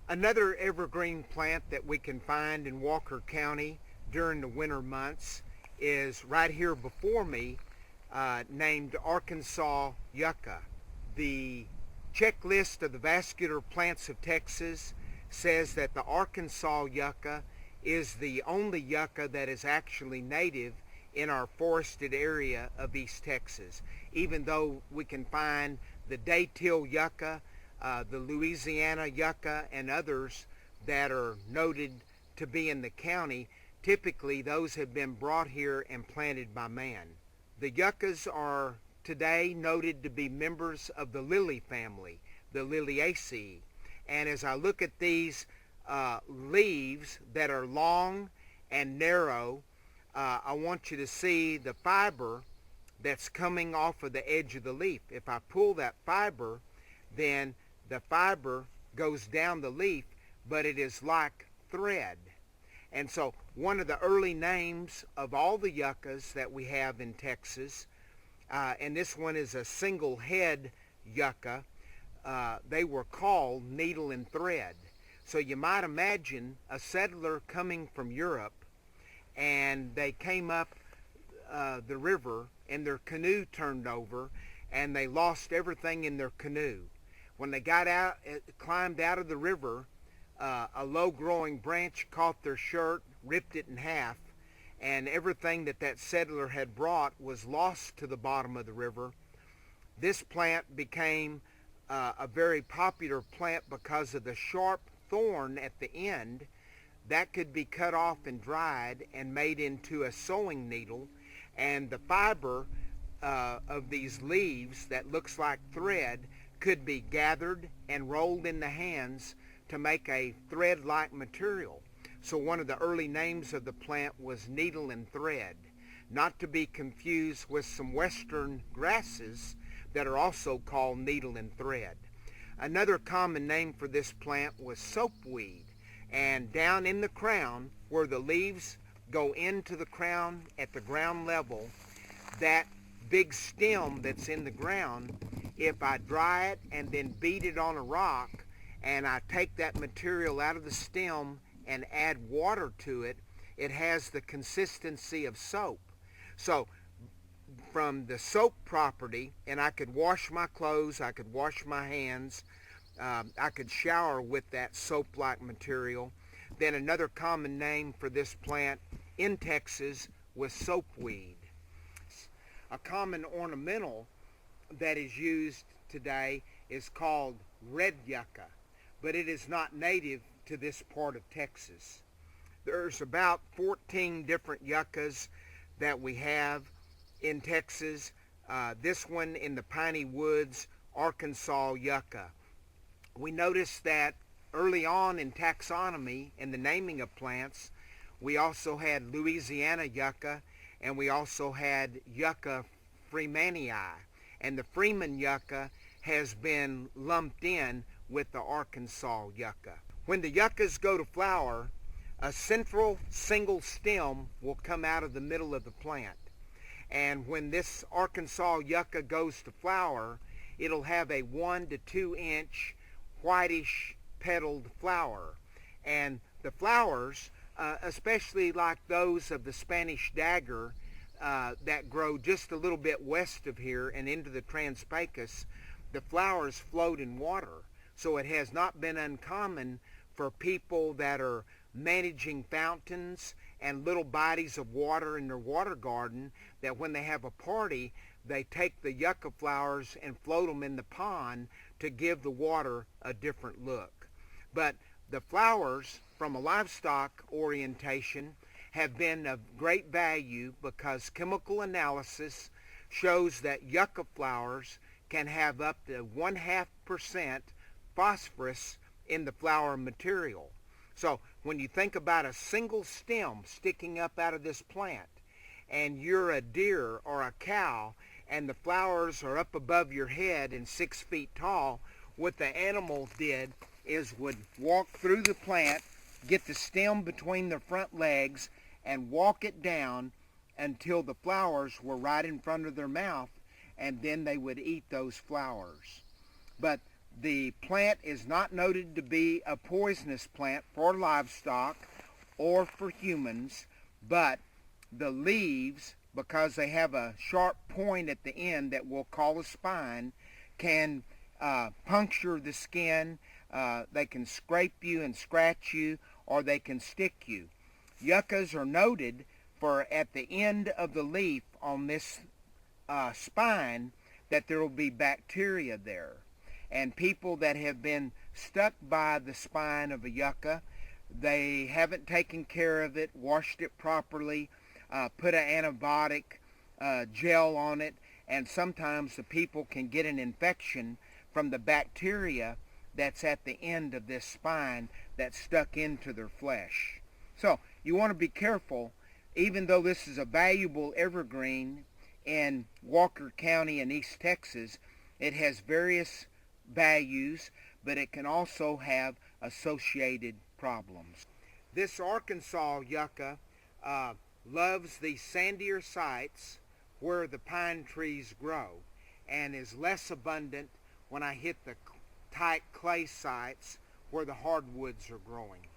Another evergreen plant that we can find in Walker County during the winter months is right here before me, named Arkansas Yucca. The checklist of the vascular plants of Texas says that the Arkansas yucca is the only yucca that is actually native in our forested area of East Texas. Even though we can find the Daytill yucca, the Louisiana yucca, and others that are noted to be in the county, typically those have been brought here and planted by man. The yuccas are today noted to be members of the Lilly family, the Liliaceae. And as I look at these leaves that are long and narrow, I want you to see the fiber that's coming off of the edge of the leaf. If I pull that fiber, then the fiber goes down the leaf, but it is like thread. And so one of the early names of all the yuccas that we have in Texas, and this one is a single head yucca, they were called needle and thread. So you might imagine a settler coming from Europe, and they came up the river and their canoe turned over and they lost everything in their canoe. When they got out, climbed out of the river, a low-growing branch caught their shirt, ripped it in half, and everything that settler had brought was lost to the bottom of the river. This plant became a very popular plant because of the sharp thorn at the end that could be cut off and dried and made into a sewing needle, and the fiber of these leaves that looks like thread could be gathered and rolled in the hands to make a thread-like material. So one of the early names of the plant was needle and thread, not to be confused with some western grasses that are also called needle and thread. Another common name for this plant was soapweed, and down in the crown where the leaves go into the crown at the ground level, that big stem that's in the ground, if I dry it and then beat it on a rock and I take that material out of the stem and add water to it, it has the consistency of soap. So from the soap property, and I could wash my clothes, I could wash my hands, I could shower with that soap-like material. Then another common name for this plant in Texas was soapweed. A common ornamental that is used today is called red yucca, but it is not native to this part of Texas. There's about 14 different yuccas that we have in Texas. This one in the piney woods, Arkansas yucca. We noticed that early on in taxonomy and the naming of plants, we also had Louisiana yucca, and we also had Yucca freemanii. And the Freeman yucca has been lumped in with the Arkansas yucca. When the yuccas go to flower, a central single stem will come out of the middle of the plant. And when this Arkansas yucca goes to flower, it'll have a 1 to 2 inch whitish petaled flower. And the flowers, especially like those of the Spanish dagger that grow just a little bit west of here and into the Trans-Pecos, the flowers float in water. So it has not been uncommon for people that are managing fountains and little bodies of water in their water garden, that when they have a party, they take the yucca flowers and float them in the pond to give the water a different look. But the flowers, from a livestock orientation, have been of great value because chemical analysis shows that yucca flowers can have up to 0.5% phosphorus in the flower material. So when you think about a single stem sticking up out of this plant, and you're a deer or a cow, and the flowers are up above your head and 6 feet tall, what the animal did is would walk through the plant, get the stem between their front legs, and walk it down until the flowers were right in front of their mouth, and then they would eat those flowers. But The plant is not noted to be a poisonous plant for livestock or for humans, but the leaves, because they have a sharp point at the end that we'll call a spine, can puncture the skin. They can scrape you and scratch you, or they can stick you. Yuccas are noted for at the end of the leaf on this spine that there will be bacteria there. And people that have been stuck by the spine of a yucca, they haven't taken care of it, washed it properly, put an antibiotic gel on it, and sometimes the people can get an infection from the bacteria that's at the end of this spine that's stuck into their flesh. So you want to be careful. Even though this is a valuable evergreen in Walker County in East Texas, it has various values, but it can also have associated problems. This Arkansas yucca loves the sandier sites where the pine trees grow and is less abundant when I hit the tight clay sites where the hardwoods are growing.